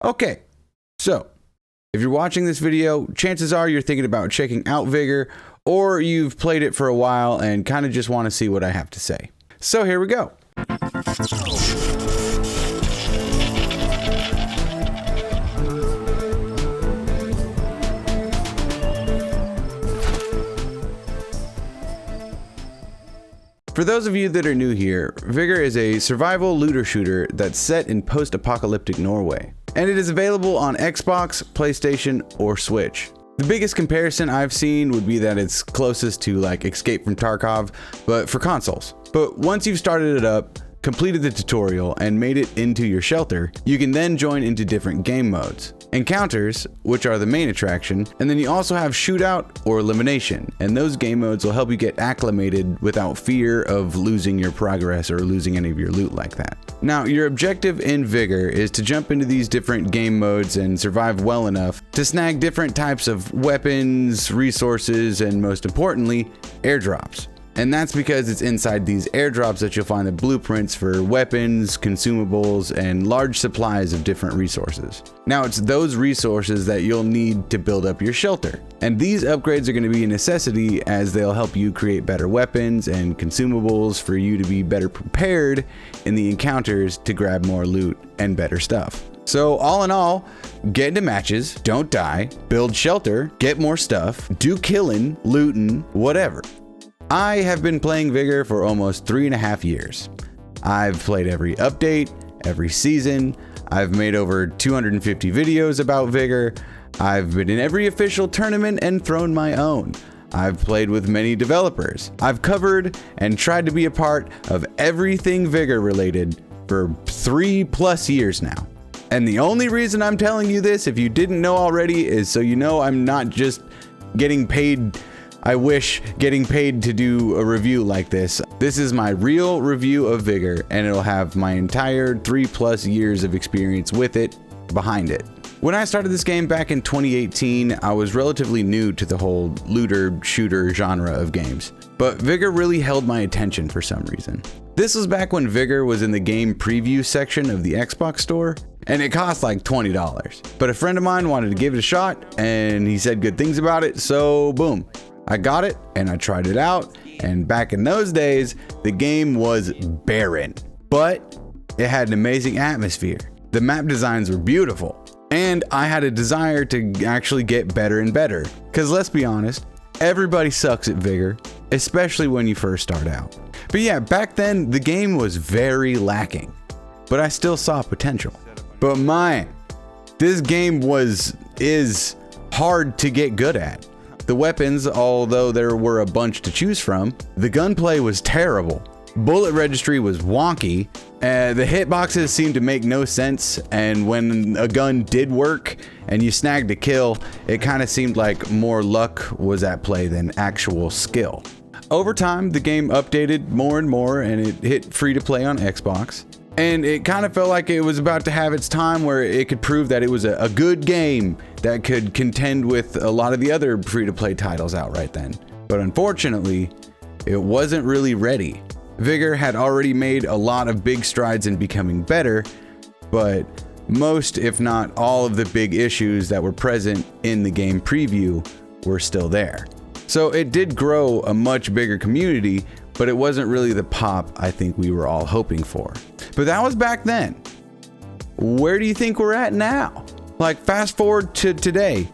Okay, so if you're watching this video, chances are you're thinking about checking out Vigor, or you've played it for a while and kind of just want to see what I have to say. So here we go. For those of you that are new here, Vigor is a survival looter shooter that's set in post-apocalyptic Norway, and it is available on Xbox, PlayStation, or Switch. The biggest comparison I've seen would be that it's closest to like Escape from Tarkov, but for consoles. But once you've started it up, completed the tutorial, and made it into your shelter, you can then join into different game modes. Encounters, which are the main attraction, and then you also have shootout or elimination, and those game modes will help you get acclimated without fear of losing your progress or losing any of your loot like that. Now, your objective in Vigor is to jump into these different game modes and survive well enough to snag different types of weapons, resources, and most importantly, airdrops. And that's because it's inside these airdrops that you'll find the blueprints for weapons, consumables, and large supplies of different resources. Now, it's those resources that you'll need to build up your shelter. And these upgrades are going to be a necessity as they'll help you create better weapons and consumables for you to be better prepared in the encounters to grab more loot and better stuff. So all in all, get into matches, don't die, build shelter, get more stuff, do killing, looting, whatever. I have been playing Vigor for almost 3.5 years. I've played every update, every season. I've made over 250 videos about Vigor. I've been in every official tournament and thrown my own. I've played with many developers. I've covered and tried to be a part of everything Vigor related for 3+ years now. And the only reason I'm telling you this, if you didn't know already, is so you know I'm not just getting paid. I wish getting paid to do a review like this. This is my real review of Vigor, and it'll have my entire 3+ years of experience with it behind it. When I started this game back in 2018, I was relatively new to the whole looter shooter genre of games, but Vigor really held my attention for some reason. This was back when Vigor was in the game preview section of the Xbox store, and it cost like $20. But a friend of mine wanted to give it a shot, and he said good things about it, so boom. I got it and I tried it out, and back in those days, the game was barren, but it had an amazing atmosphere. The map designs were beautiful, and I had a desire to actually get better and better. Cause let's be honest, everybody sucks at Vigor, especially when you first start out. But yeah, back then the game was very lacking, but I still saw potential. But man, this game is hard to get good at. The weapons, although there were a bunch to choose from, the gunplay was terrible. Bullet registry was wonky. The hitboxes seemed to make no sense, and when a gun did work and you snagged a kill, it kind of seemed like more luck was at play than actual skill. Over time, the game updated more and more, and it hit free to play on Xbox. And it kind of felt like it was about to have its time where it could prove that it was a good game that could contend with a lot of the other free-to-play titles out right then. But unfortunately, it wasn't really ready. Vigor had already made a lot of big strides in becoming better, but most, if not all, of the big issues that were present in the game preview were still there. So it did grow a much bigger community, but it wasn't really the pop I think we were all hoping for. But that was back then. Where do you think we're at now? Like, fast forward to today,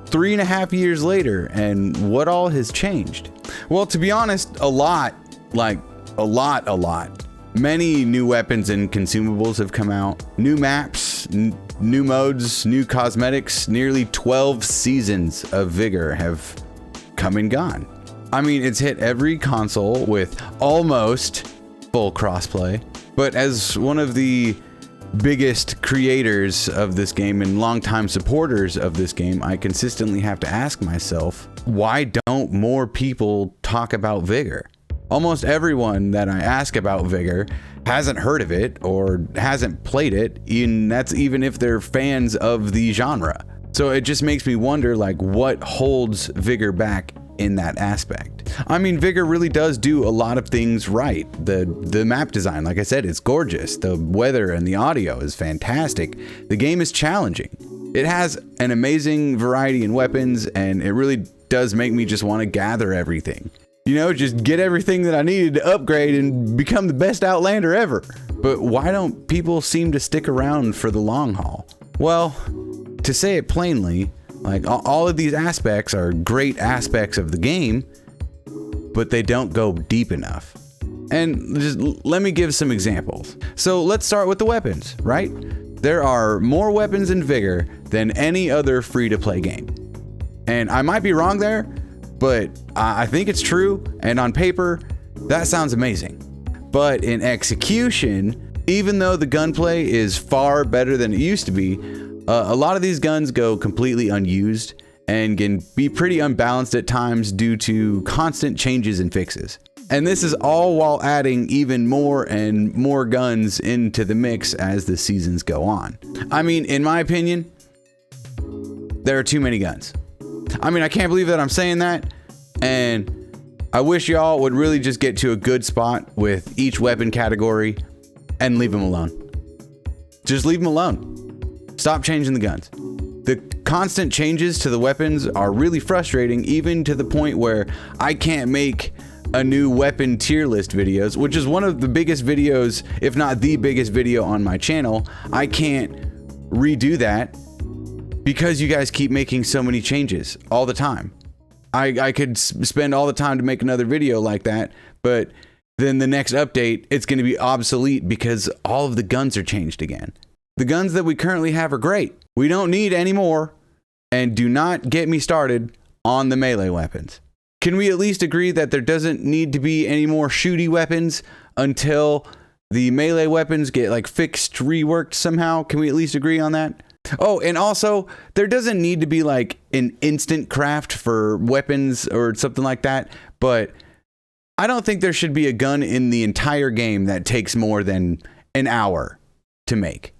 3.5 years later, and what all has changed? Well, to be honest, a lot. Many new weapons and consumables have come out, new maps, new modes, new cosmetics. Nearly 12 seasons of Vigor have come and gone. I mean, it's hit every console with almost full crossplay. But as one of the biggest creators of this game and longtime supporters of this game, I consistently have to ask myself, why don't more people talk about Vigor? Almost everyone that I ask about Vigor hasn't heard of it or hasn't played it, and that's even if they're fans of the genre. So it just makes me wonder, like, what holds Vigor back in that aspect. I mean, Vigor really does do a lot of things right. The map design, like I said, it's gorgeous. The weather and the audio is fantastic. The game is challenging. It has an amazing variety in weapons, and it really does make me just want to gather everything. You know, just get everything that I needed to upgrade and become the best Outlander ever. But why don't people seem to stick around for the long haul? Well, to say it plainly, like all of these aspects are great aspects of the game, but they don't go deep enough. And just let me give some examples. So let's start with the weapons, right? There are more weapons in Vigor than any other free-to-play game. And I might be wrong there, but I think it's true, and on paper, that sounds amazing. But in execution, even though the gunplay is far better than it used to be, a lot of these guns go completely unused and can be pretty unbalanced at times due to constant changes and fixes. And this is all while adding even more and more guns into the mix as the seasons go on. I mean, in my opinion, there are too many guns. I mean, I can't believe that I'm saying that, and I wish y'all would really just get to a good spot with each weapon category and leave them alone. Just leave them alone. Stop changing the guns. The constant changes to the weapons are really frustrating, even to the point where I can't make a new weapon tier list videos, which is one of the biggest videos, if not the biggest video on my channel. I can't redo that because you guys keep making so many changes all the time. I could spend all the time to make another video like that, but then the next update, it's going to be obsolete because all of the guns are changed again. The guns that we currently have are great. We don't need any more, and do not get me started on the melee weapons. Can we at least agree that there doesn't need to be any more shooty weapons until the melee weapons get like fixed, reworked somehow? Can we at least agree on that? Oh, and also, there doesn't need to be like an instant craft for weapons or something like that, but I don't think there should be a gun in the entire game that takes more than an hour to make.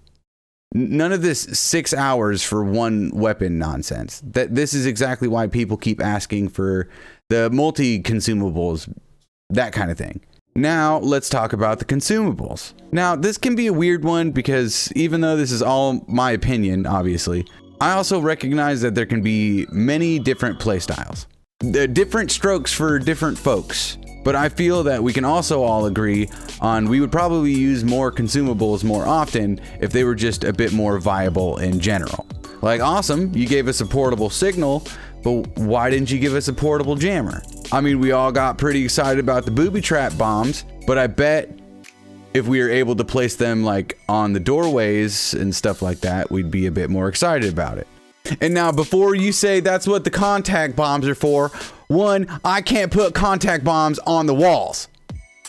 None of this 6 hours for one weapon nonsense. This is exactly why people keep asking for the multi-consumables, that kind of thing. Now, let's talk about the consumables. Now, this can be a weird one because even though this is all my opinion, obviously, I also recognize that there can be many different playstyles. Different strokes for different folks. But I feel that we can also all agree on we would probably use more consumables more often if they were just a bit more viable in general. Like, awesome, you gave us a portable signal, but why didn't you give us a portable jammer? I mean, we all got pretty excited about the booby trap bombs, but I bet if we were able to place them like on the doorways and stuff like that, we'd be a bit more excited about it. And now, before you say that's what the contact bombs are for, one, I can't put contact bombs on the walls.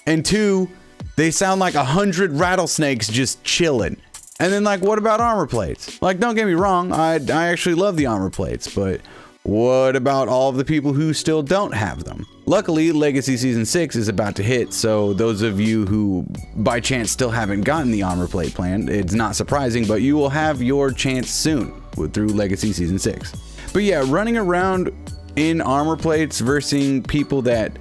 And two, they sound like 100 rattlesnakes just chilling. And then, like, what about armor plates? Like, don't get me wrong, I actually love the armor plates, but what about all of the people who still don't have them? Luckily, Legacy Season 6 is about to hit, so those of you who by chance still haven't gotten the armor plate plan, it's not surprising, but you will have your chance soon through Legacy Season 6. But yeah, running around in armor plates versus people that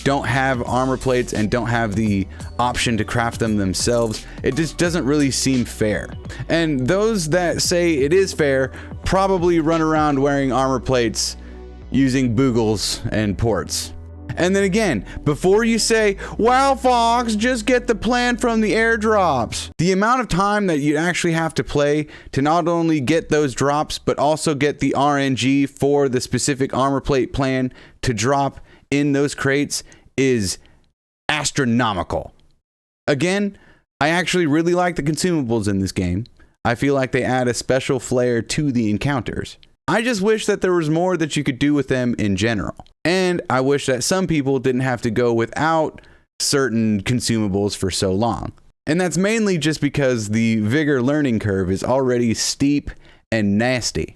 don't have armor plates and don't have the option to craft them themselves, it just doesn't really seem fair. And those that say it is fair probably run around wearing armor plates using boogles and ports. And then again, before you say, wow, Fox, just get the plan from the airdrops. The amount of time that you actually have to play to not only get those drops, but also get the RNG for the specific armor plate plan to drop in those crates is astronomical. Again, I actually really like the consumables in this game. I feel like they add a special flair to the encounters. I just wish that there was more that you could do with them in general. And I wish that some people didn't have to go without certain consumables for so long. And that's mainly just because the Vigor learning curve is already steep and nasty.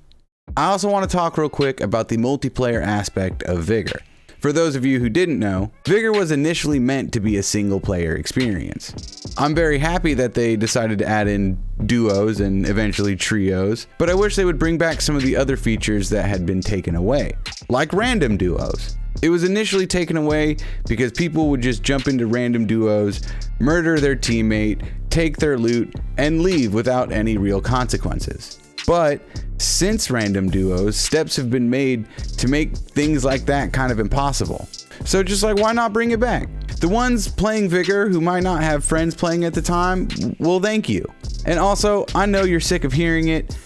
I also want to talk real quick about the multiplayer aspect of Vigor. For those of you who didn't know, Vigor was initially meant to be a single player experience. I'm very happy that they decided to add in duos and eventually trios, but I wish they would bring back some of the other features that had been taken away, like random duos. It was initially taken away because people would just jump into random duos, murder their teammate, take their loot, and leave without any real consequences. But since random duos, steps have been made to make things like that kind of impossible. So just like, why not bring it back? The ones playing Vigor who might not have friends playing at the time, well, thank you. And also, I know you're sick of hearing it,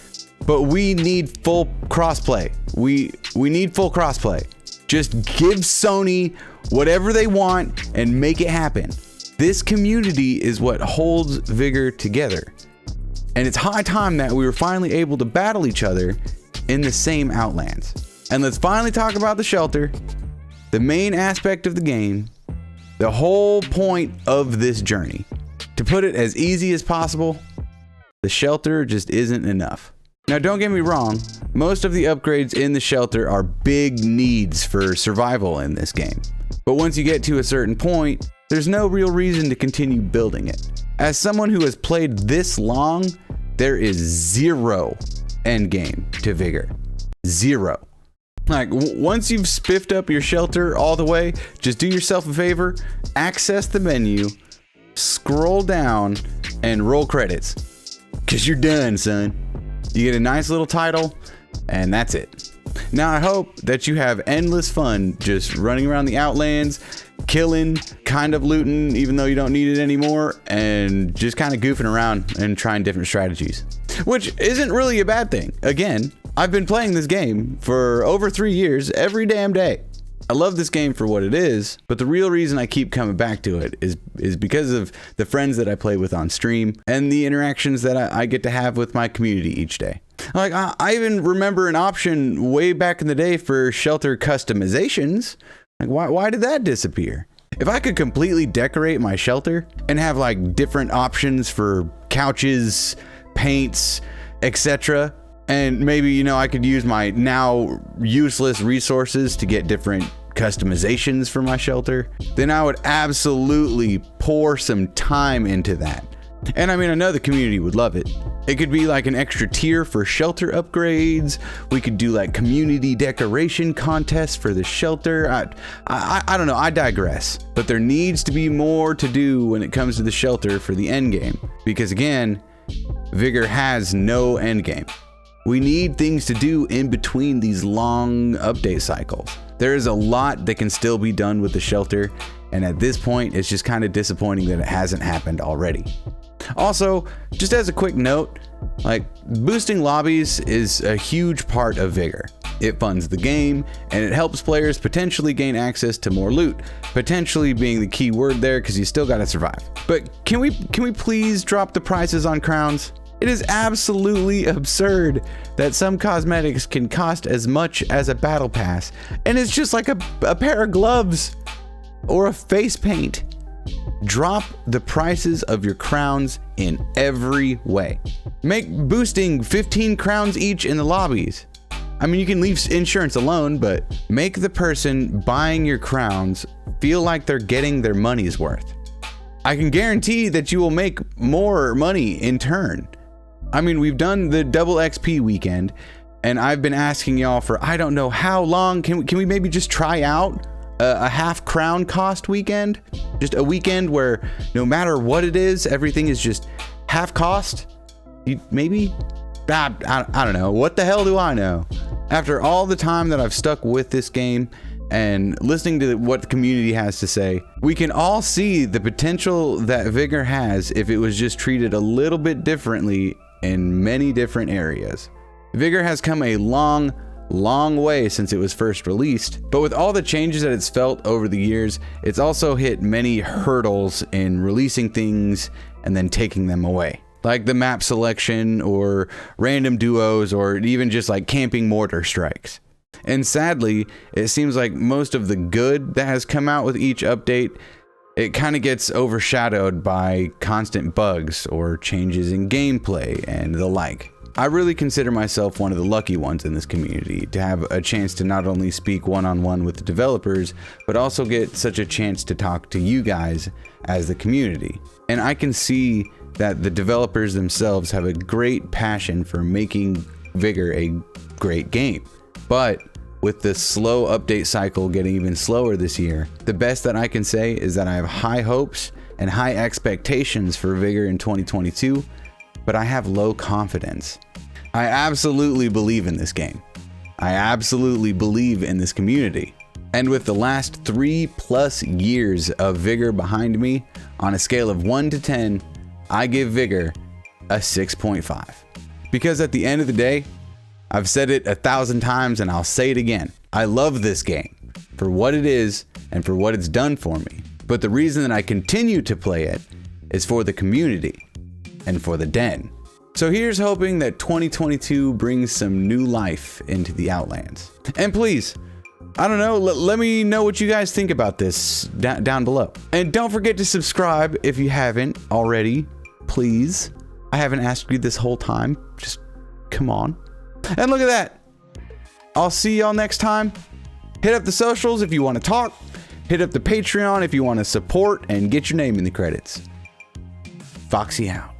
but we need full crossplay. We need full crossplay. Just give Sony whatever they want and make it happen. This community is what holds Vigor together. And it's high time that we were finally able to battle each other in the same Outlands. And let's finally talk about the shelter, the main aspect of the game, the whole point of this journey. To put it as easy as possible, the shelter just isn't enough. Now, don't get me wrong, most of the upgrades in the shelter are big needs for survival in this game. But once you get to a certain point, there's no real reason to continue building it. As someone who has played this long, there is zero endgame to Vigor. Zero. Like, once you've spiffed up your shelter all the way, just do yourself a favor, access the menu, scroll down, and roll credits. 'Cause you're done, son. You get a nice little title, and that's it. Now, I hope that you have endless fun just running around the Outlands, killing, kind of looting, even though you don't need it anymore, and just kind of goofing around and trying different strategies. Which isn't really a bad thing. Again, I've been playing this game for over 3 years, every damn day. I love this game for what it is, but the real reason I keep coming back to it is because of the friends that I play with on stream and the interactions that I get to have with my community each day. Like, I even remember an option way back in the day for shelter customizations. Like, why did that disappear? If I could completely decorate my shelter and have like different options for couches, paints, etc., and maybe, you know, I could use my now useless resources to get different customizations for my shelter, then I would absolutely pour some time into that. And I mean, I know the community would love it. It could be like an extra tier for shelter upgrades. We could do like community decoration contests for the shelter. I don't know, I digress. But there needs to be more to do when it comes to the shelter for the endgame. Because again, Vigor has no endgame. We need things to do in between these long update cycles. There is a lot that can still be done with the shelter, and at this point, it's just kind of disappointing that it hasn't happened already. Also, just as a quick note, like, boosting lobbies is a huge part of Vigor. It funds the game, and it helps players potentially gain access to more loot, potentially being the key word there because you still gotta survive. But can we please drop the prices on crowns? It is absolutely absurd that some cosmetics can cost as much as a battle pass, and it's just like a pair of gloves or a face paint. Drop the prices of your crowns in every way. Make boosting 15 crowns each in the lobbies. I mean, you can leave insurance alone, but make the person buying your crowns feel like they're getting their money's worth. I can guarantee that you will make more money in turn. I mean, we've done the double XP weekend, and I've been asking y'all for I don't know how long. Can we maybe just try out a half crown cost weekend? Just a weekend where no matter what it is, everything is just half cost? Maybe? I don't know. What the hell do I know? After all the time that I've stuck with this game and listening to what the community has to say, we can all see the potential that Vigor has if it was just treated a little bit differently in many different areas. Vigor has come a long way since it was first released, but with all the changes that it's felt over the years, it's also hit many hurdles in releasing things and then taking them away. Like the map selection or random duos or even just like camping mortar strikes. And sadly, it seems like most of the good that has come out with each update, it kind of gets overshadowed by constant bugs or changes in gameplay and the like. I really consider myself one of the lucky ones in this community to have a chance to not only speak one-on-one with the developers, but also get such a chance to talk to you guys as the community. And I can see that the developers themselves have a great passion for making Vigor a great game. But with the slow update cycle getting even slower this year, the best that I can say is that I have high hopes and high expectations for Vigor in 2022, but I have low confidence. I absolutely believe in this game. I absolutely believe in this community. And with the last 3+ years of Vigor behind me, on a scale of 1 to 10, I give Vigor a 6.5. Because at the end of the day, I've said it 1,000 times and I'll say it again. I love this game for what it is and for what it's done for me. But the reason that I continue to play it is for the community and for the den. So here's hoping that 2022 brings some new life into the Outlands. And please, I don't know, let me know what you guys think about this down below. And don't forget to subscribe if you haven't already, please. I haven't asked you this whole time, just come on. And look at that. I'll see y'all next time. Hit up the socials if you want to talk. Hit up the Patreon if you want to support and get your name in the credits. Foxy out.